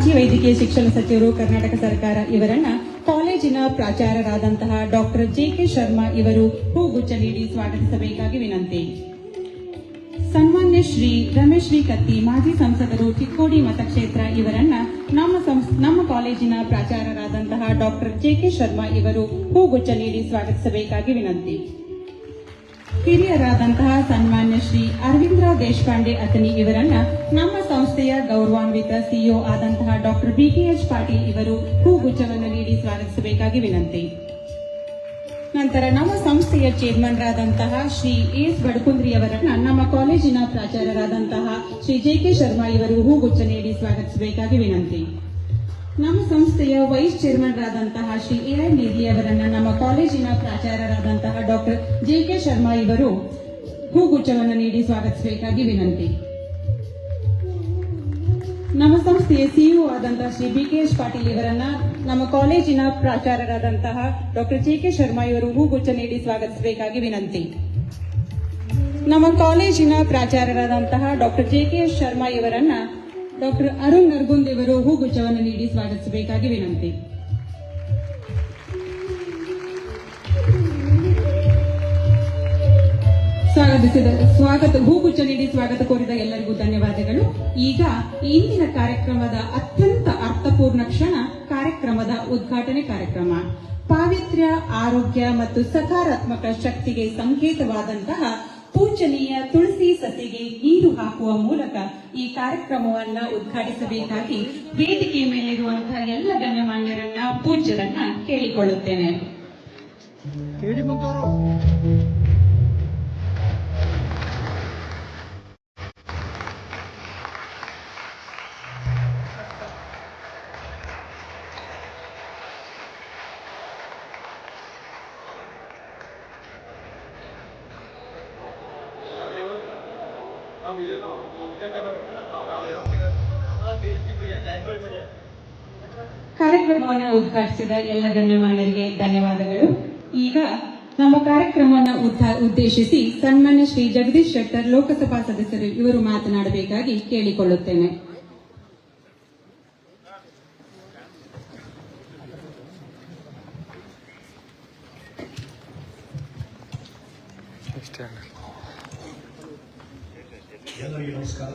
ಮಾಜಿ ವೈದ್ಯಕೀಯ ಶಿಕ್ಷಣ ಸಚಿವರು ಕರ್ನಾಟಕ ಸರ್ಕಾರ ಇವರನ್ನ ಕಾಲೇಜಿನ ಪ್ರಾಚಾರ್ಯರಾದಂತಹ ಡಾಕ್ಟರ್ ಜೆ.ಕೆ. ಶರ್ಮಾ ಇವರು ಹೂಗುಚ್ಛ ನೀಡಿ ಸ್ವಾಗತಿಸಬೇಕಾಗಿ ವಿನಂತಿ. ಸನ್ಮಾನ್ಯ ಶ್ರೀ ರಮೇಶ್ ವಿ ಕತ್ತಿ ಮಾಜಿ ಸಂಸದರು ಚಿಕ್ಕೋಡಿ ಮತಕ್ಷೇತ್ರ ಇವರನ್ನ ನಮ್ಮ ಕಾಲೇಜಿನ ಪ್ರಾಚಾರ್ಯರಾದಂತಹ ಡಾಕ್ಟರ್ ಜೆ.ಕೆ. ಶರ್ಮಾ ಇವರು ಹೂಗುಚ್ಛ ನೀಡಿ ಸ್ವಾಗತಿಸಬೇಕಾಗಿ ವಿನಂತಿ. ಹಿರಿಯರಾದಂತಹ ಸನ್ಮಾನ್ಯ ಶ್ರೀ ಅರವಿಂದರಾವ್ ದೇಶಪಾಂಡೆ ಅತನಿ ಇವರನ್ನ ನಮ್ಮ ಸಂಸ್ಥೆಯ ಗೌರವಾನ್ವಿತ ಸಿಇಒ ಆದಂತಹ ಡಾಕ್ಟರ್ ಬಿ.ಕೆ.ಎಚ್. ಪಾಟೀಲ್ ಇವರು ಹೂಗುಚ್ಛವನ್ನು ನೀಡಿ ಸ್ವಾಗತಿಸಬೇಕಾಗಿ ವಿನಂತಿ. ನಂತರ ನಮ್ಮ ಸಂಸ್ಥೆಯ ಚೇರ್ಮನ್ರಾದಂತಹ ಶ್ರೀ ಎಸ್ ಬಡಕುಂದ್ರಿ ಅವರನ್ನ ನಮ್ಮ ಕಾಲೇಜಿನ ಪ್ರಾಚಾರ್ಯರಾದಂತಹ ಶ್ರೀ ಜೆ.ಕೆ. ಶರ್ಮಾ ಇವರು ಹೂಗುಚ್ಛ ನೀಡಿ ಸ್ವಾಗತಿಸಬೇಕಾಗಿ ವಿನಂತಿ. ನಮ್ಮ ಸಂಸ್ಥೆಯ ವೈಸ್ ಚೇರ್ಮನ್ರಾದಂತಹ ಶ್ರೀ ಎ.ಐ. ನೀರ್ಲಿ ಅವರನ್ನ ನಮ್ಮ ಕಾಲೇಜಿನ ಪ್ರಾಚಾರ್ಯರಾದಂತಹ ಡಾಕ್ಟರ್ ಜೆ.ಕೆ. ಶರ್ಮಾ ಇವರು ಹೂಗುಚ್ಛವನ್ನು ನೀಡಿ ಸ್ವಾಗತಿಸಬೇಕಾಗಿ ವಿನಂತಿ. ನಮ್ಮ ಸಂಸ್ಥೆಯ ಸಿಇಒ ಆದಂತಹ ಶ್ರೀ ಬಿ.ಕೆ.ಎಚ್. ಪಾಟೀಲ್ ಇವರನ್ನ ನಮ್ಮ ಕಾಲೇಜಿನ ಪ್ರಾಚಾರ್ಯರಾದಂತಹ ಡಾಕ್ಟರ್ ಜೆ.ಕೆ. ಶರ್ಮಾ ಇವರು ಹೂಗುಚ್ಛ ನೀಡಿ ಸ್ವಾಗತಿಸಬೇಕಾಗಿ ವಿನಂತಿ. ನಮ್ಮ ಕಾಲೇಜಿನ ಪ್ರಾಚಾರ್ಯರಾದಂತಹ ಡಾಕ್ಟರ್ ಜೆ.ಕೆ. ಶರ್ಮಾ ಇವರನ್ನ ಡಾಕ್ಟರ್ ಅರುಣ್ ನರ್ಗುಂದ್ ಇವರು ಹೂಗುಚ್ಛವನ್ನು ನೀಡಿ ಸ್ವಾಗತಿಸಬೇಕಾಗಿ ವಿನಂತಿ. ಹೂಗುಚ್ಛ ನೀಡಿ ಸ್ವಾಗತ ಕೋರಿದ ಎಲ್ಲರಿಗೂ ಧನ್ಯವಾದಗಳು. ಈಗ ಇಂದಿನ ಕಾರ್ಯಕ್ರಮದ ಅತ್ಯಂತ ಅರ್ಥಪೂರ್ಣ ಕ್ಷಣ ಕಾರ್ಯಕ್ರಮದ ಉದ್ಘಾಟನೆ ಕಾರ್ಯಕ್ರಮ. ಪಾವಿತ್ರ್ಯ, ಆರೋಗ್ಯ ಮತ್ತು ಸಕಾರಾತ್ಮಕ ಶಕ್ತಿಗೆ ಸಂಕೇತವಾದಂತಹ ಪೂಜನೀಯ ತುಳಸಿ ಸಸಿಗೆ ನೀರು ಹಾಕುವ ಮೂಲಕ ಈ ಕಾರ್ಯಕ್ರಮವನ್ನ ಉದ್ಘಾಟಿಸಬೇಕಾಗಿ ವೇದಿಕೆ ಮೇಲಿರುವಂತಹ ಎಲ್ಲ ಗಣ್ಯಮಾನ್ಯರನ್ನ ಪೂಜ್ಯರನ್ನ ಕೇಳಿಕೊಳ್ಳುತ್ತೇನೆ. ಕಾರ್ಯಕ್ರಮವನ್ನು ಉದ್ಘಾಟಿಸಿದ ಎಲ್ಲ ಗಣ್ಯಮಾನ್ಯರಿಗೆ ಧನ್ಯವಾದಗಳು. ಈಗ ನಮ್ಮ ಕಾರ್ಯಕ್ರಮವನ್ನು ಉದ್ದೇಶಿಸಿ ಸನ್ಮಾನ್ಯ ಶ್ರೀ ಜಗದೀಶ್ ಶೆಟ್ಟರ್ ಲೋಕಸಭಾ ಸದಸ್ಯರು ಇವರು ಮಾತನಾಡಬೇಕಾಗಿ ಕೇಳಿಕೊಳ್ಳುತ್ತೇನೆ. ಎಲ್ಲರಿಗೂ ನಮಸ್ಕಾರ.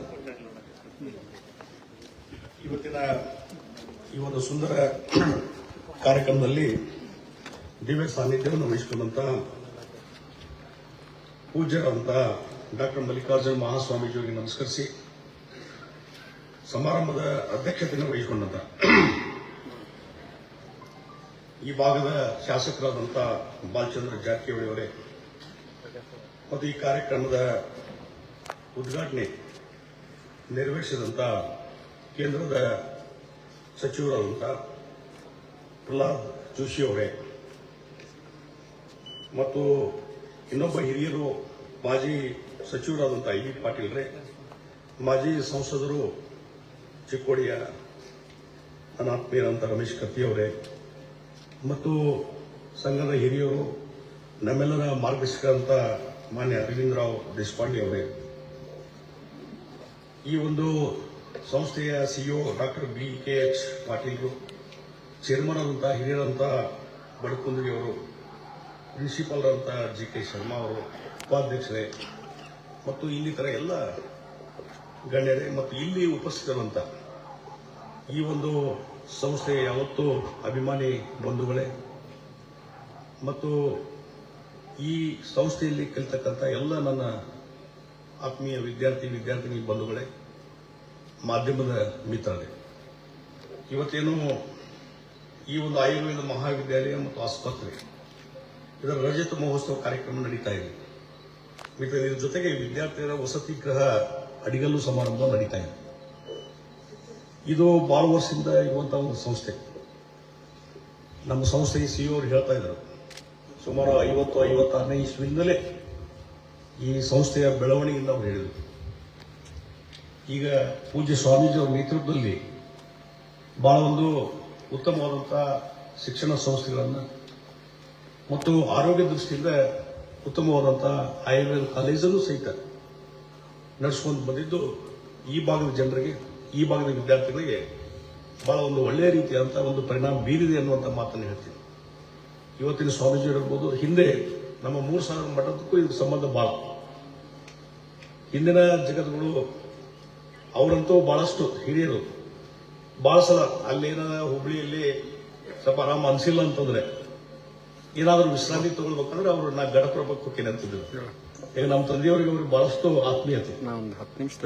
ಇವತ್ತಿನ ಈ ಒಂದು ಸುಂದರ ಕಾರ್ಯಕ್ರಮದಲ್ಲಿ ದಿವ್ಯ ಸಾನ್ನಿಧ್ಯವನ್ನು ವಹಿಸಿಕೊಂಡಂತ ಪೂಜ್ಯರಂತ ಡಾಕ್ಟರ್ ಮಲ್ಲಿಕಾರ್ಜುನ ಮಹಾಸ್ವಾಮೀಜಿಯವರಿಗೆ ನಮಸ್ಕರಿಸಿ ಸಮಾರಂಭದ ಅಧ್ಯಕ್ಷತೆಯನ್ನು ವಹಿಸಿಕೊಂಡಂತ ಈ ಭಾಗದ ಶಾಸಕರಾದಂಥ ಬಾಲಚಂದ್ರ ಜಾರಕಿಹೊಳಿ ಅವರೇ ಮತ್ತು ಈ ಕಾರ್ಯಕ್ರಮದ ಉದ್ಘಾಟನೆ ನೆರವೇರಿಸಿದಂಥ ಕೇಂದ್ರದ ಸಚಿವರಾದಂಥ ಪ್ರಹ್ಲಾದ್ ಜೋಶಿ ಅವರೇ ಮತ್ತು ಇನ್ನೊಬ್ಬ ಹಿರಿಯರು ಮಾಜಿ ಸಚಿವರಾದಂಥ ಐ.ಬಿ. ಪಾಟೀಲ್ರೇ, ಮಾಜಿ ಸಂಸದರು ಚಿಕ್ಕೋಡಿಯ ಅನಾತ್ಮೀಯರಂತ ರಮೇಶ್ ಕತ್ತಿ ಅವರೇ ಮತ್ತು ಸಂಘದ ಹಿರಿಯರು ನಮ್ಮೆಲ್ಲರ ಮಾರ್ಗದರ್ಶಕರಂತ ಮಾನ್ಯ ಅರವಿಂದರಾವ್ ದೇಶಪಾಂಡೆ ಅವರೇ, ಈ ಒಂದು ಸಂಸ್ಥೆಯ ಸಿಇಒ ಡಾಕ್ಟರ್ ಬಿ.ಕೆ.ಎಚ್. ಪಾಟೀಲ್, ಚೇರ್ಮನ್ ಆದಂಥ ಹಿರಿಯರಂತ ಬಡಕುಂದ್ರಿ ಅವರು, ಪ್ರಿನ್ಸಿಪಾಲ್ ಅಂತ ಜೆ.ಕೆ. ಶರ್ಮಾ ಅವರು, ಉಪಾಧ್ಯಕ್ಷರೇ ಮತ್ತು ಇನ್ನಿತರ ಎಲ್ಲ ಗಣ್ಯರೇ ಮತ್ತು ಇಲ್ಲಿ ಉಪಸ್ಥಿತರಂತ ಈ ಒಂದು ಸಂಸ್ಥೆಯ ಯಾವತ್ತೂ ಅಭಿಮಾನಿ ಬಂಧುಗಳೇ ಮತ್ತು ಈ ಸಂಸ್ಥೆಯಲ್ಲಿ ಕಲಿತಕ್ಕಂಥ ಎಲ್ಲ ನನ್ನ ಆತ್ಮೀಯ ವಿದ್ಯಾರ್ಥಿನಿ ಬಂಧುಗಳೇ, ಮಾಧ್ಯಮದ ಮಿತ್ರರೇ, ಇವತ್ತೇನು ಈ ಒಂದು ಆಯುರ್ವೇದ ಮಹಾವಿದ್ಯಾಲಯ ಮತ್ತು ಆಸ್ಪತ್ರೆ ಇದರ ರಜತ ಮಹೋತ್ಸವ ಕಾರ್ಯಕ್ರಮ ನಡೀತಾ ಇದೆ. ಇದರ ಜೊತೆಗೆ ವಿದ್ಯಾರ್ಥಿಗಳ ವಸತಿ ಗೃಹ ಅಡಿಗಲ್ಲು ಸಮಾರಂಭ ನಡೀತಾ ಇದೆ. ಇದು ಬಹಳ ವರ್ಷದಿಂದ ಇರುವಂತಹ ಒಂದು ಸಂಸ್ಥೆ. ನಮ್ಮ ಸಂಸ್ಥೆಯ ಸಿಇಒ ಅವರು ಹೇಳ್ತಾ ಇದ್ರು, ಸುಮಾರು 56ನೇ ಇಸ್ವಿಯಿಂದಲೇ ಈ ಸಂಸ್ಥೆಯ ಬೆಳವಣಿಗೆಯಿಂದ ಅವರು ಹೇಳಿದರು. ಈಗ ಪೂಜ್ಯ ಸ್ವಾಮೀಜಿಯವರ ನೇತೃತ್ವದಲ್ಲಿ ಬಹಳ ಒಂದು ಉತ್ತಮವಾದಂತಹ ಶಿಕ್ಷಣ ಸಂಸ್ಥೆಗಳನ್ನು ಮತ್ತು ಆರೋಗ್ಯ ದೃಷ್ಟಿಯಿಂದ ಉತ್ತಮವಾದಂತಹ ಆಯುರ್ವೇದ ಕಾಲೇಜನ್ನು ಸಹಿತ ನಡೆಸಿಕೊಂಡು ಬಂದಿದ್ದು ಈ ಭಾಗದ ಜನರಿಗೆ, ಈ ಭಾಗದ ವಿದ್ಯಾರ್ಥಿಗಳಿಗೆ ಬಹಳ ಒಂದು ಒಳ್ಳೆಯ ರೀತಿಯಾದಂಥ ಒಂದು ಪರಿಣಾಮ ಬೀರಿದೆ ಅನ್ನುವಂಥ ಮಾತನ್ನು ಹೇಳ್ತೀನಿ. ಇವತ್ತಿನ ಸ್ವಾಮೀಜಿ ಇರ್ಬೋದು, ಹಿಂದೆ ನಮ್ಮ 3000 ಮಠದಕ್ಕೂ ಇದು ಸಂಬಂಧ ಬಹಳ. ಹಿಂದಿನ ಜಗತ್ತುಗಳು ಅವರಂತೂ ಬಹಳಷ್ಟು ಹಿರಿಯರು ಬಹಳ ಸಲ ಅಲ್ಲೇನ ಹುಬ್ಳಿಯಲ್ಲಿ ಸ್ವಲ್ಪ ಆರಾಮ ಅನಿಸಿಲ್ಲ ಅಂತಂದ್ರೆ ಏನಾದರೂ ವಿಶ್ರಾಂತಿ ತಗೊಳ್ಬೇಕಂದ್ರೆ ಅವರು ನಾ ಗಡಪ್ರಭಕ್ಕೆ ಹೋಗ್ತೀನಿ ಅಂತಿದ್ರು. ಈಗ ನಮ್ಮ ತಂದೆಯವರಿಗೆ ಅವ್ರಿಗೆ ಬಹಳಷ್ಟು ಆತ್ಮೀಯತೆ.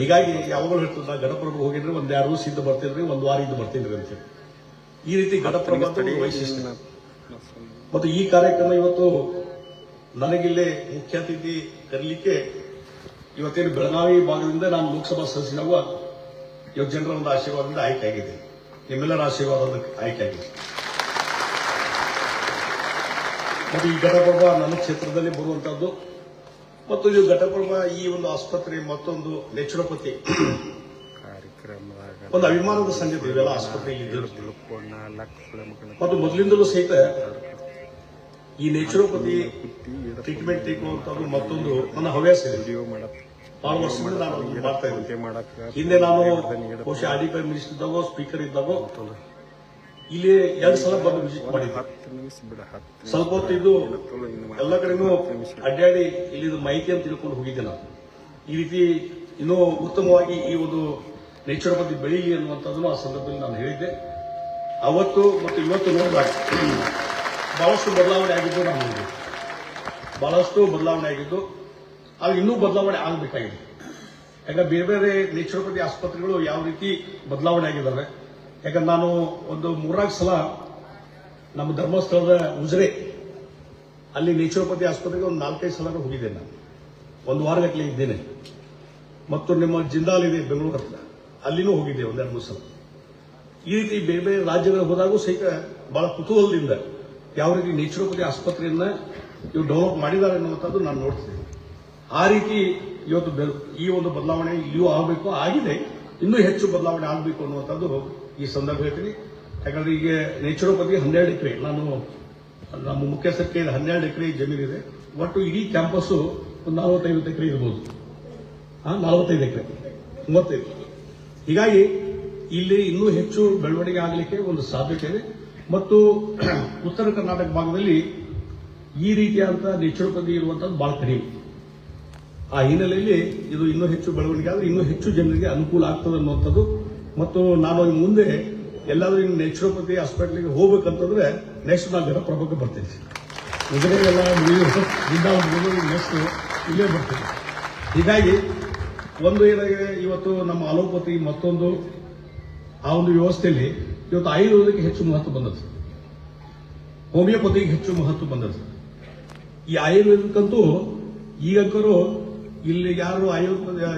ಹೀಗಾಗಿ ಯಾವಾಗಲೂ ಹೇಳ್ತಾರೆ, ನಾ ಗಡಪ್ರಭು ಹೋಗಿದ್ರೆ ಒಂದ್ 2 ದಿವಸ ಇದ್ದು ಬರ್ತಿದ್ರಿ, ಒಂದು ವಾರ ಇದ್ದು ಬರ್ತೀನಿ ಅಂತ. ಈ ರೀತಿ ಗಡಪ್ರಭ ವೈಶಿಷ್ಟ್ಯ. ಮತ್ತು ಈ ಕಾರ್ಯಕ್ರಮ ಇವತ್ತು ನನಗಿಲ್ಲೇ ಮುಖ್ಯ ಅತಿಥಿ ಕರೀಲಿಕ್ಕೆ ಇವತ್ತೇನು ಬೆಳಗಾವಿ ಭಾಗದಿಂದ ನಾನು ಲೋಕಸಭಾ ಸದಸ್ಯನಾಗ ಇವತ್ತು ಜನರ ಒಂದು ಆಶೀರ್ವಾದದಿಂದ ಆಯ್ಕೆ ಆಗಿದೆ. ನಿಮ್ಮೆಲ್ಲರ ಆಶೀರ್ವಾದದ ಆಯ್ಕೆ ಆಗಿದೆ. ಮತ್ತು ಈ ಘಟಪ್ರಭ ನನ್ನ ಕ್ಷೇತ್ರದಲ್ಲಿ ಬರುವಂತಹದ್ದು. ಮತ್ತು ಈ ಘಟಪ್ರಭ ಈ ಒಂದು ಆಸ್ಪತ್ರೆ ಮತ್ತೊಂದು ನೇಚುರೋಪತಿ ಒಂದು ಅಭಿಮಾನದ ಸಂಗತಿ. ಇವೆಲ್ಲ ಆಸ್ಪತ್ರೆ ಮತ್ತು ಮೊದಲಿಂದಲೂ ಸಹಿತ ಈ ನೇಚುರೋಪತಿ ಟ್ರೀಟ್ಮೆಂಟ್ ತೆಗೆದುವಂತದ್ದು ಮತ್ತೊಂದು ನನ್ನ ಹವ್ಯಾಸ ಇದೆ. 6 ವರ್ಷದಿಂದ ನಾನು ಮಾಡ್ತಾ ಇದ್ದೆ. ಹಿಂದೆ ನಾನು ಬಹುಶಃ ಆರ್ಡಿಪಿ ಮಿನಿಸ್ಟರ್ ಇದ್ದಾಗೋ ಸ್ಪೀಕರ್ ಇದ್ದಾಗೋ ಇಲ್ಲಿ 2 ಸಲ ಬಂದು ವಿಸಿಟ್ ಮಾಡಿದ್ದೆ. ಸ್ವಲ್ಪ ಹೊತ್ತಿದ್ದು ಎಲ್ಲ ಕಡೆನೂ ಅಡ್ಡಾಡಿ ಇಲ್ಲಿ ಮಾಹಿತಿಯನ್ನು ತಿಳ್ಕೊಂಡು ಹೋಗಿದ್ದೆ ನಾನು. ಈ ರೀತಿ ಇನ್ನೂ ಉತ್ತಮವಾಗಿ ಈ ಒಂದು ನೇಚುರೋಪತಿ ಬೆಳೀಲಿ ಅನ್ನುವಂಥದ್ದನ್ನು ಆ ಸಂದರ್ಭದಲ್ಲಿ ನಾನು ಹೇಳಿದ್ದೆ. ಅವತ್ತು ಮತ್ತು ಇವತ್ತು ನೋಡಿದಾಗ ಬಹಳಷ್ಟು ಬದಲಾವಣೆ ಆಗಿದ್ದು ನಾನು ನೋಡಿದೆ. ಬಹಳಷ್ಟು ಬದಲಾವಣೆ ಆಗಿದ್ದು, ಆಗ ಇನ್ನೂ ಬದಲಾವಣೆ ಆಗಬೇಕಾಗಿದೆ. ಯಾಕಂದ್ರೆ ಬೇರೆ ಬೇರೆ ನೇಚುರೋಪತಿ ಆಸ್ಪತ್ರೆಗಳು ಯಾವ ರೀತಿ ಬದಲಾವಣೆ ಆಗಿದ್ದಾವೆ. ಯಾಕಂದ್ರೆ ನಾನು ಒಂದು 3-4 ಸಲ ನಮ್ಮ ಧರ್ಮಸ್ಥಳದ ಉಜಿರೆ ಅಲ್ಲಿ ನೇಚುರೋಪತಿ ಆಸ್ಪತ್ರೆಗೆ ಒಂದು 4-5 ಸಲ ಹೋಗಿದ್ದೇನೆ. ನಾನು 1 ವಾರಗಟ್ಟಲೆ ಇದ್ದೇನೆ. ಮತ್ತು ನಿಮ್ಮ ಜಿಂದಾಲ್ ಇದೆ ಬೆಂಗಳೂರು ಹತ್ರ, ಅಲ್ಲಿನೂ ಹೋಗಿದ್ದೆ 1-2 ಸಲ. ಈ ರೀತಿ ಬೇರೆ ಬೇರೆ ರಾಜ್ಯಗಳಿಗೆ ಹೋದಾಗೂ ಸಹಿತ ಬಹಳ ಕುತೂಹಲದಿಂದ ಯಾವ ರೀತಿ ನೇಚುರೋಪತಿ ಆಸ್ಪತ್ರೆಯನ್ನ ಇವು ಡೆವಲಪ್ ಮಾಡಿದ್ದಾರೆ ಅನ್ನುವಂಥದ್ದು ನಾನು ನೋಡ್ತಿದ್ದೇನೆ. ಆ ರೀತಿ ಇವತ್ತು ಈ ಒಂದು ಬದಲಾವಣೆ ಇಲ್ಲಿಯೂ ಆಗಬೇಕು, ಆಗಿದೆ, ಇನ್ನೂ ಹೆಚ್ಚು ಬದಲಾವಣೆ ಆಗಬೇಕು ಅನ್ನುವಂಥದ್ದು ಈ ಸಂದರ್ಭ ಹೇಳ್ತೀನಿ. ಯಾಕಂದ್ರೆ ಈಗ ನೇಚುರೋಪತಿ 12 ಎಕರೆ, ನಾನು ನಮ್ಮ ಮುಖ್ಯಸ್ಥಕ್ಕೆ 12 ಎಕರೆ ಜಮೀನಿದೆ. ಒಟ್ಟು ಇಡೀ ಕ್ಯಾಂಪಸ್ಸು ಒಂದು 45 ಎಕರೆ ಇರ್ಬೋದು. 45 ಎಕರೆ 35. ಹೀಗಾಗಿ ಇಲ್ಲಿ ಇನ್ನೂ ಹೆಚ್ಚು ಬೆಳವಣಿಗೆ ಆಗಲಿಕ್ಕೆ ಒಂದು ಸಾಧ್ಯತೆ ಇದೆ. ಮತ್ತು ಉತ್ತರ ಕರ್ನಾಟಕ ಭಾಗದಲ್ಲಿ ಈ ರೀತಿಯಾದಂತಹ ನೇಚುರೋಪತಿ ಇರುವಂತದ್ದು ಬಹಳ ಕಡಿಮೆ. ಆ ಹಿನ್ನೆಲೆಯಲ್ಲಿ ಇದು ಇನ್ನೂ ಹೆಚ್ಚು ಬೆಳವಣಿಗೆ ಆದರೆ ಇನ್ನೂ ಹೆಚ್ಚು ಜನರಿಗೆ ಅನುಕೂಲ ಆಗ್ತದೆ ಅನ್ನುವಂಥದ್ದು. ಮತ್ತು ನಾನು ಮುಂದೆ ಎಲ್ಲಾದ್ರೂ ಇನ್ನು ನೇಚುರೋಪತಿ ಹಾಸ್ಪಿಟಲ್ಗೆ ಹೋಗ್ಬೇಕಂತಂದ್ರೆ ನೆಕ್ಸ್ಟ್ ನಾನು ಘಟಪ್ರಭಕ್ಕೆ ಬರ್ತೀನಿ. ಉಜಿರೆಗೆಲ್ಲ ನೆಕ್ಸ್ಟ್ ಇಲ್ಲೇ ಬರ್ತೀನಿ. ಹೀಗಾಗಿ ಒಂದು ಏನಾಗಿದೆ, ಇವತ್ತು ನಮ್ಮ ಅಲೋಪತಿ ಮತ್ತೊಂದು ಆ ಒಂದು ವ್ಯವಸ್ಥೆಯಲ್ಲಿ ಇವತ್ತು ಆಯುರ್ವೇದಕ್ಕೆ ಹೆಚ್ಚು ಮಹತ್ವ ಬಂದದ್ದು, ಹೋಮಿಯೋಪತಿಗೆ ಹೆಚ್ಚು ಮಹತ್ವ ಬಂದದ್ದು. ಈ ಆಯುರ್ವೇದಕ್ಕಂತೂ ಈಗಂಕರು ಇಲ್ಲಿ ಯಾರು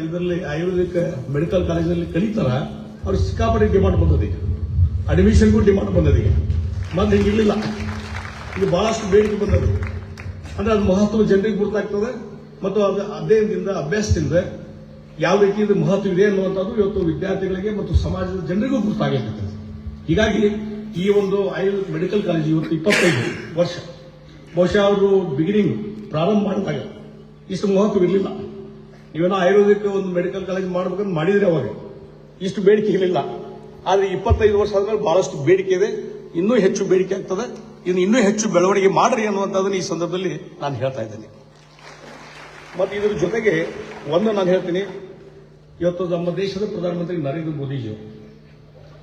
ಇದರಲ್ಲಿ ಆಯುರ್ವೇದಿಕ್ ಮೆಡಿಕಲ್ ಕಾಲೇಜಲ್ಲಿ ಕಲಿತಾರ ಅವ್ರು ಸಿಕ್ಕಾಪಟ್ಟೆ ಡಿಮಾಂಡ್ ಬಂದದೀಗ, ಅಡ್ಮಿಷನ್ಗೂ ಡಿಮಾಂಡ್ ಬಂದದೀಗ. ಮತ್ತೆ ಹಿಂಗಿರ್ಲಿಲ್ಲ, ಈಗ ಬಹಳಷ್ಟು ಬೇಡಿಕೆ ಬಂದದ್ದು. ಅಂದ್ರೆ ಅದು ಮಹತ್ವ ಜನರಿಗೆ ಗುರುತಾಗ್ತದೆ ಮತ್ತು ಅದು ಅಧ್ಯಯನದಿಂದ ಅಭ್ಯಾಸದಿಂದ ಯಾವ ರೀತಿ ಇದು ಮಹತ್ವ ಇದೆ ಅನ್ನುವಂಥದ್ದು ಇವತ್ತು ವಿದ್ಯಾರ್ಥಿಗಳಿಗೆ ಮತ್ತು ಸಮಾಜದ ಜನರಿಗೂ ಗುರುತಾಗಿರ್ತದೆ. ಹೀಗಾಗಿ ಈ ಒಂದು ಆಯುರ್ವೇದ ಮೆಡಿಕಲ್ ಕಾಲೇಜ್ ಇವತ್ತು 25 ವರ್ಷ, ಬಹುಶಃ ಅವರು ಬಿಗಿನಿಂಗ್ ಪ್ರಾರಂಭ ಮಾಡಿದಾಗ ಇಷ್ಟು ಮಹತ್ವ ಇರಲಿಲ್ಲ. ನೀವೇನೋ ಆಯುರ್ವೇದಿಕ್ ಒಂದು ಮೆಡಿಕಲ್ ಕಾಲೇಜ್ ಮಾಡ್ಬೇಕಂತ ಮಾಡಿದ್ರೆ ಅವಾಗ ಇಷ್ಟು ಬೇಡಿಕೆ ಇರಲಿಲ್ಲ. ಆದ್ರೆ 25 ವರ್ಷ ಆದ್ಮೇಲೆ ಬಹಳಷ್ಟು ಬೇಡಿಕೆ ಇದೆ, ಇನ್ನೂ ಹೆಚ್ಚು ಬೇಡಿಕೆ ಆಗ್ತದೆ. ಇನ್ನು ಇನ್ನೂ ಹೆಚ್ಚು ಬೆಳವಣಿಗೆ ಮಾಡ್ರಿ ಅನ್ನುವಂಥದ್ದನ್ನು ಈ ಸಂದರ್ಭದಲ್ಲಿ ನಾನು ಹೇಳ್ತಾ ಇದ್ದೇನೆ. ಮತ್ತು ಇದರ ಜೊತೆಗೆ ಒಂದು ನಾನು ಹೇಳ್ತೀನಿ, ಇವತ್ತು ನಮ್ಮ ದೇಶದ ಪ್ರಧಾನಮಂತ್ರಿ ನರೇಂದ್ರ ಮೋದಿಜಿ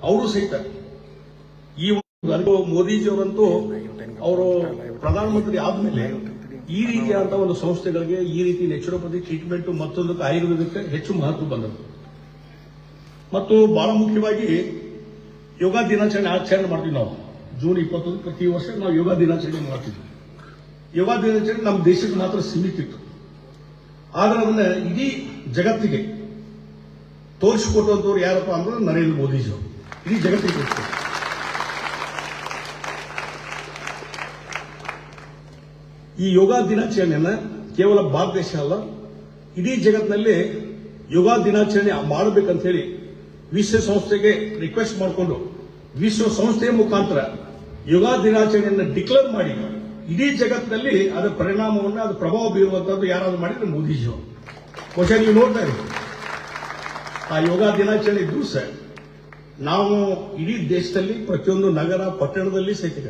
ಅವರು ಸಹಿತ ಈ ಮೋದಿಜಿಯವರಂತೂ ಅವರು ಪ್ರಧಾನಮಂತ್ರಿ ಆದ್ಮೇಲೆ ಈ ರೀತಿಯಾದಂತಹ ಒಂದು ಸಂಸ್ಥೆಗಳಿಗೆ ಈ ರೀತಿ ನೇಚುರೋಪತಿ ಟ್ರೀಟ್ಮೆಂಟ್ ಮತ್ತೊಂದಕ್ಕೆ ಆಯುರ್ವೇದಕ್ಕೆ ಹೆಚ್ಚು ಮಹತ್ವ ಬಂದದ್ದು. ಮತ್ತು ಬಹಳ ಮುಖ್ಯವಾಗಿ ಯೋಗ ಆಚರಣೆ ಮಾಡ್ತೀವಿ ನಾವು. ಜೂನ್ 21 ಪ್ರತಿ ವರ್ಷ ನಾವು ಯೋಗ ದಿನಾಚರಣೆ ಮಾಡ್ತೀವಿ. ಯೋಗ ದಿನಾಚರಣೆ ನಮ್ಮ ದೇಶಕ್ಕೆ ಮಾತ್ರ ಸೀಮಿತ ಇತ್ತು. ಆದ್ರೆ ಅದನ್ನ ಇಡೀ ಜಗತ್ತಿಗೆ ತೋರಿಸಿಕೊಟ್ಟಂತವ್ರು ಯಾರಪ್ಪ ಅಂದ್ರೆ ನರೇಂದ್ರ ಮೋದಿಜಿ ಅವರು ಇಡೀ ಜಗತ್ತಿಗೆ ತೋರಿಸ್ತಾರೆ. ಈ ಯೋಗ ದಿನಾಚರಣೆಯನ್ನ ಕೇವಲ ಭಾರತ ದೇಶ ಅಲ್ಲ, ಇಡೀ ಜಗತ್ತಿನಲ್ಲಿ ಯೋಗ ದಿನಾಚರಣೆ ಮಾಡಬೇಕಂತ ಹೇಳಿ ವಿಶ್ವಸಂಸ್ಥೆಗೆ ರಿಕ್ವೆಸ್ಟ್ ಮಾಡಿಕೊಂಡು ವಿಶ್ವಸಂಸ್ಥೆಯ ಮುಖಾಂತರ ಯೋಗ ದಿನಾಚರಣೆಯನ್ನು ಡಿಕ್ಲೇರ್ ಮಾಡಿ ಇಡೀ ಜಗತ್ತಿನಲ್ಲಿ ಅದರ ಪರಿಣಾಮವನ್ನು ಅದು ಪ್ರಭಾವ ಬೀರುವಂತದ್ದು ಯಾರಾದ್ರೂ ಮಾಡಿದ್ರೆ ಮೋದಿಜಿ ಅವರು. ಬಹುಶಃ ನೀವು ನೋಡ್ತಾ ಇದ್ದೀವಿ ಆ ಯೋಗ ದಿನಾಚರಣೆ ದಿವಸ ನಾವು ಇಡೀ ದೇಶದಲ್ಲಿ ಪ್ರತಿಯೊಂದು ನಗರ ಪಟ್ಟಣದಲ್ಲಿ ಸಹಿತ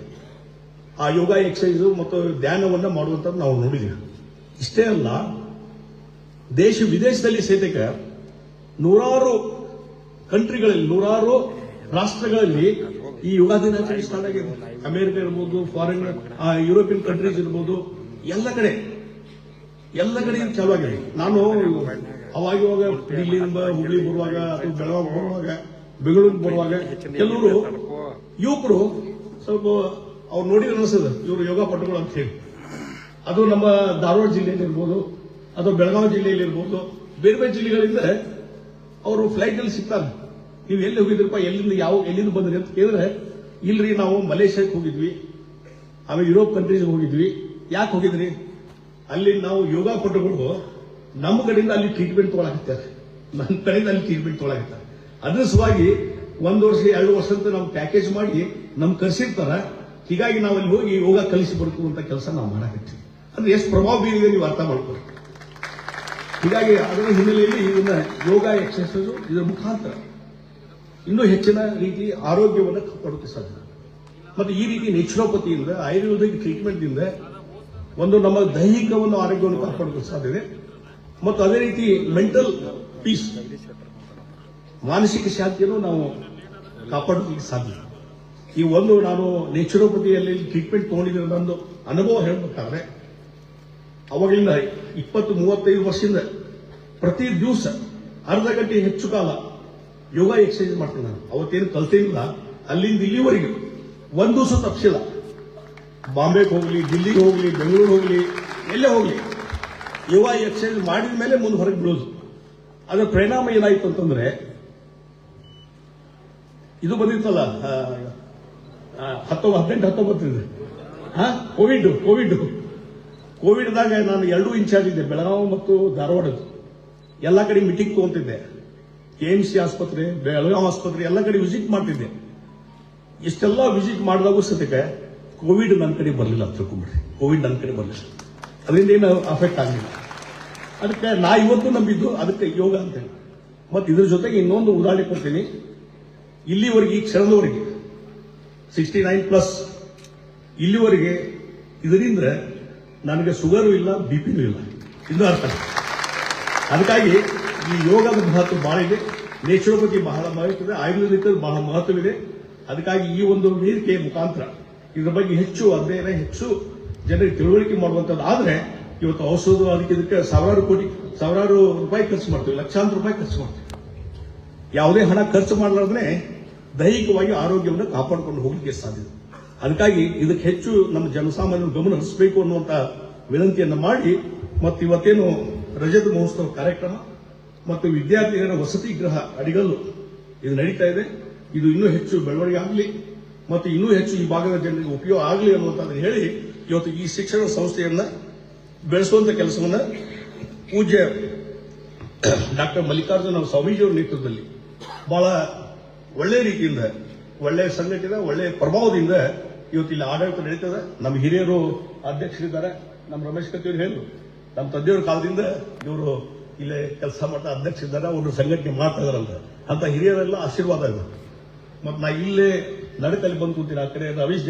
ಆ ಯೋಗ ಎಕ್ಸಸೈಸ್ ಮತ್ತು ಧ್ಯಾನವನ್ನ ಮಾಡುವಂಥದ್ದು ನಾವು ನೋಡಿದ್ದೀವಿ. ಇಷ್ಟೇ ಅಲ್ಲ, ದೇಶ ವಿದೇಶದಲ್ಲಿ ಸಹಿತ ನೂರಾರು ಕಂಟ್ರಿಗಳಲ್ಲಿ, ನೂರಾರು ರಾಷ್ಟ್ರಗಳಲ್ಲಿ ಈ ಯೋಗ ದಿನಾಚರಣೆ ಸ್ಟಾರ್ಟ್ ಆಗಿದೆ. ಅಮೆರಿಕ ಇರ್ಬೋದು, ಫಾರಿನ್ ಯುರೋಪಿಯನ್ ಕಂಟ್ರೀಸ್ ಇರ್ಬೋದು, ಎಲ್ಲ ಕಡೆ ಚಾಲು ಆಗಿದೆ. ನಾನು ಅವಾಗ ದಿಲ್ಲಿಯಿಂದ ಹುಬ್ಳಿ ಬರುವಾಗ ಅಥವಾ ಬೆಳಗಾವಿ ಬರುವಾಗ, ಬೆಂಗಳೂರಿಗೆ ಬರುವಾಗ ಕೆಲವರು ಯುವಕರು ಸ್ವಲ್ಪ ಅವ್ರು ನೋಡಿದ್ರೆ ಅನಿಸ್ತದೆ ಇವರು ಯೋಗ ಪಟುಗಳು ಅಂತ ಹೇಳಿ. ಅದು ನಮ್ಮ ಧಾರವಾಡ ಜಿಲ್ಲೆಯಲ್ಲಿ ಇರ್ಬೋದು ಅಥವಾ ಬೆಳಗಾವಿ ಜಿಲ್ಲೆಯಲ್ಲಿ ಇರ್ಬೋದು, ಬೇರೆ ಬೇರೆ ಜಿಲ್ಲೆಗಳಿಂದ ಅವರು ಫ್ಲೈಟ್ ಅಲ್ಲಿ ಸಿಗ್ತಾರೆ. ನೀವು ಎಲ್ಲಿ ಹೋಗಿದ್ರಪ್ಪ, ಎಲ್ಲಿಂದ ಬಂದ್ರಿ ಅಂತ ಕೇಳಿದ್ರೆ, ಇಲ್ರಿ ನಾವು ಮಲೇಷ್ಯಾಕ್ಕೆ ಹೋಗಿದ್ವಿ, ಆಮೇಲೆ ಯುರೋಪ್ ಕಂಟ್ರೀಸ್ ಹೋಗಿದ್ವಿ. ಯಾಕೆ ಹೋಗಿದ್ರಿ? ಅಲ್ಲಿ ನಾವು ಯೋಗ ಪಟುಗಳು ನಮ್ಮ ಕಡೆಯಿಂದ ಅಲ್ಲಿ ಟ್ರೀಟ್ಮೆಂಟ್ ತೊಗೊಳಕತ್ತಾರೆ, ನನ್ನ ಕಡೆಯಿಂದ ಅಲ್ಲಿ ಟ್ರೀಟ್ಮೆಂಟ್ ತೊಗೊಳಕತ್ತಾರೆ. ಅದ್ರ ಸಲುವಾಗಿ 1 ವರ್ಷ 2 ವರ್ಷ ಅಂತ ನಾವು ಪ್ಯಾಕೇಜ್ ಮಾಡಿ ನಮ್ಗೆ ಕರೆಸಿರ್ತಾರ. ಹೀಗಾಗಿ ನಾವು ಅಲ್ಲಿ ಹೋಗಿ ಯೋಗ ಕಲಿಸಿ ಬರುವಂತ ಕೆಲಸ ನಾವು ಮಾಡಕತ್ತೀವಿ. ಅಂದ್ರೆ ಎಷ್ಟು ಪ್ರಭಾವ ಬೀರಿದೆ ನೀವು ಅರ್ಥ ಮಾಡ್ಕೊಳ್ಳಿ. ಹೀಗಾಗಿ ಅದರ ಹಿನ್ನೆಲೆಯಲ್ಲಿ ಇದನ್ನ ಯೋಗ ಎಕ್ಸರ್ಸೈಸ್ ಇದರ ಮುಖಾಂತರ ಇನ್ನೂ ಹೆಚ್ಚಿನ ರೀತಿ ಆರೋಗ್ಯವನ್ನು ಕಾಪಾಡೋಕೆ ಸಾಧ್ಯ. ಮತ್ತೆ ಈ ರೀತಿ ನೇಚುರೋಪತಿಯಿಂದ, ಆಯುರ್ವೇದಿಕ್ ಟ್ರೀಟ್ಮೆಂಟ್ ಇಂದ ಒಂದು ನಮ್ಮ ದೈಹಿಕವನ್ನು ಆರೋಗ್ಯವನ್ನು ಕಾಪಾಡೋಕೆ ಸಾಧ್ಯತೆ ಮತ್ತು ಅದೇ ರೀತಿ ಮೆಂಟಲ್ ಪೀಸ್, ಮಾನಸಿಕ ಶಾಂತಿಯನ್ನು ನಾವು ಕಾಪಾಡೋದಕ್ಕೆ ಸಾಧ್ಯ. ಈ ಒಂದು ನಾನು ನೇಚುರೋಪತಿಯಲ್ಲಿ ಟ್ರೀಟ್ಮೆಂಟ್ ತಗೊಂಡಿದ್ದ ಒಂದು ಅನುಭವ ಹೇಳಬೇಕಾದ್ರೆ, ಅವಾಗಲಿಂದ 20-35 ವರ್ಷದಿಂದ ಪ್ರತಿ ದಿವಸ ಅರ್ಧ ಗಂಟೆ ಹೆಚ್ಚು ಕಾಲ ಯೋಗ ಎಕ್ಸರ್ಸೈಸ್ ಮಾಡ್ತೀನಿ. ನಾನು ಅವತ್ತೇನು ಕಲ್ತಿಲ್ಲ, ಅಲ್ಲಿಂದ ಇಲ್ಲಿವರೆಗೆ ಒಂದು ದಿವಸ ತಪ್ಪಿಸಿಲ್ಲ. ಬಾಂಬೆಗೆ ಹೋಗ್ಲಿ, ದಿಲ್ಲಿಗೆ ಹೋಗ್ಲಿ, ಬೆಂಗಳೂರು ಹೋಗ್ಲಿ, ಎಲ್ಲೇ ಹೋಗ್ಲಿ, ಯೋಗ ಎಕ್ಸರ್ಸೈಸ್ ಮಾಡಿದ ಮೇಲೆ ಮುಂದೆ ಹೊರಗೆ ಬೀಳೋದು. ಅದರ ಪರಿಣಾಮ ಏನಾಯ್ತು ಅಂತಂದ್ರೆ, ಇದು ಬಂದಿತ್ತಲ್ಲ 18-19 ಕೋವಿಡ್ದಾಗ ನಾನು 2 ಇನ್ಚಾರ್ಜ್ ಇದ್ದೆ, ಬೆಳಗಾವಿ ಮತ್ತು ಧಾರವಾಡದ್ದು. ಎಲ್ಲ ಕಡೆ ಮೀಟಿಂಗ್ ತಗೊಂತಿದ್ದೆ. KMC ಆಸ್ಪತ್ರೆ, ಬೆಳಗಾವಿ ಆಸ್ಪತ್ರೆ ಎಲ್ಲ ಕಡೆ ವಿಸಿಟ್ ಮಾಡ್ತಿದ್ದೆ. ಇಷ್ಟೆಲ್ಲ ವಿಸಿಟ್ ಮಾಡಿದಾಗೂ ಸದ್ಯಕ್ಕೆ ಕೋವಿಡ್ ನನ್ನ ಕಡೆ ಬರಲಿಲ್ಲ ಅಂತ ತಿಳ್ಕೊಂಡ್ಬಿಡ್ರಿ. ಕೋವಿಡ್ ನನ್ನ ಕಡೆ ಬರಲಿಲ್ಲ, ಅದರಿಂದ ಏನು ಅಫೆಕ್ಟ್ ಆಗಲಿಲ್ಲ. ಅದಕ್ಕೆ ನಾ ಇವತ್ತು ನಂಬಿದ್ದು ಅದಕ್ಕೆ ಯೋಗ ಅಂತ ಹೇಳಿ. ಮತ್ತು ಇದ್ರ ಜೊತೆಗೆ ಇನ್ನೊಂದು ಉದಾಹರಣೆ ಕೊಡ್ತೀನಿ. ಇಲ್ಲಿವರೆಗೆ, ಈ ಕ್ಷಣದವರೆಗೆ 69+ ಇಲ್ಲಿವರೆಗೆ ಇದರಿಂದ ನನಗೆ ಶುಗರು ಇಲ್ಲ, ಬಿಪಿನೂ ಇಲ್ಲ. ಇದು ಅರ್ಥ. ಅದಕ್ಕಾಗಿ ಈ ಯೋಗದ ಮಹತ್ವ ಬಹಳ ಇದೆ, ನೇಚುರೋಪತಿ ಬಹಳ ಮಹತ್ವ ಇದೆ, ಆಯುರ್ವೇದಿಕ ಬಹಳ ಮಹತ್ವವಿದೆ. ಅದಕ್ಕಾಗಿ ಈ ಒಂದು ವೇದಿಕೆ ಮುಖಾಂತರ ಇದರ ಬಗ್ಗೆ ಹೆಚ್ಚು ಅಧ್ಯಯನ, ಹೆಚ್ಚು ಜನರಿಗೆ ತಿಳುವಳಿಕೆ ಮಾಡುವಂಥದ್ದು. ಆದರೆ ಇವತ್ತು ಔಷಧ ಇದಕ್ಕೆ ಸಾವಿರಾರು ರೂಪಾಯಿ ಖರ್ಚು ಮಾಡ್ತೀವಿ, ಲಕ್ಷಾಂತರ ರೂಪಾಯಿ ಖರ್ಚು ಮಾಡ್ತೀವಿ. ಯಾವುದೇ ಹಣ ಖರ್ಚು ಮಾಡಲಾರ್ದೇ ದೈಹಿಕವಾಗಿ ಆರೋಗ್ಯವನ್ನು ಕಾಪಾಡಿಕೊಂಡು ಹೋಗಲಿಕ್ಕೆ ಸಾಧ್ಯ. ಅದಕ್ಕಾಗಿ ಇದಕ್ಕೆ ಹೆಚ್ಚು ನಮ್ಮ ಜನಸಾಮಾನ್ಯರು ಗಮನ ಹರಿಸಬೇಕು ಅನ್ನುವಂತ ವಿನಂತಿಯನ್ನು ಮಾಡಿ, ಮತ್ತು ಇವತ್ತೇನು ರಜತ ಮಹೋತ್ಸವ ಕಾರ್ಯಕ್ರಮ ಮತ್ತು ವಿದ್ಯಾರ್ಥಿಗಳ ವಸತಿ ಗೃಹ ಅಡಿಗಲ್ಲು ಇದು ನಡೀತಾ ಇದೆ. ಇದು ಇನ್ನೂ ಹೆಚ್ಚು ಬೆಳವಣಿಗೆ ಆಗಲಿ ಮತ್ತು ಇನ್ನೂ ಹೆಚ್ಚು ಈ ಭಾಗದ ಜನರಿಗೆ ಉಪಯೋಗ ಆಗಲಿ ಅನ್ನುವಂಥದ್ದನ್ನು ಹೇಳಿ, ಇವತ್ತು ಈ ಶಿಕ್ಷಣ ಸಂಸ್ಥೆಯನ್ನ ಬೆಳೆಸುವಂತ ಕೆಲಸವನ್ನ ಪೂಜ್ಯ ಡಾಕ್ಟರ್ ಮಲ್ಲಿಕಾರ್ಜುನ ಸ್ವಾಮೀಜಿಯವರ ನೇತೃತ್ವದಲ್ಲಿ ಬಹಳ ಒಳ್ಳೆ ರೀತಿಯಿಂದ, ಒಳ್ಳೆ ಸಂಘಟನೆ, ಒಳ್ಳೆ ಪ್ರಭಾವದಿಂದ ಇವತ್ತು ಇಲ್ಲಿ ಆಡಳಿತ ನಡೀತದೆ. ನಮ್ಮ ಹಿರಿಯರು ಅಧ್ಯಕ್ಷರಿದ್ದಾರೆ, ನಮ್ಮ ರಮೇಶ್ ಕತ್ತಿಯವರು ಹೇಳಿದ್ರು, ನಮ್ಮ ತಂದೆಯವರ ಕಾಲದಿಂದ ಇವರು ಇಲ್ಲೇ ಕೆಲಸ ಮಾಡ್ತಾ ಅಧ್ಯಕ್ಷರಿದ್ದಾರೆ, ಅವರು ಸಂಘಟನೆ ಮಾಡ್ತಾ ಇದಾರಂತ. ಅಂತ ಹಿರಿಯರೆಲ್ಲ ಆಶೀರ್ವಾದ ಇದೆ. ಮತ್ತು ನಾ ಇಲ್ಲೇ ನಡಕಲ್ಲಿ ಬಂದು ಕೂತೀನಿ. ಆ ಕಡೆ ರವೀಶ್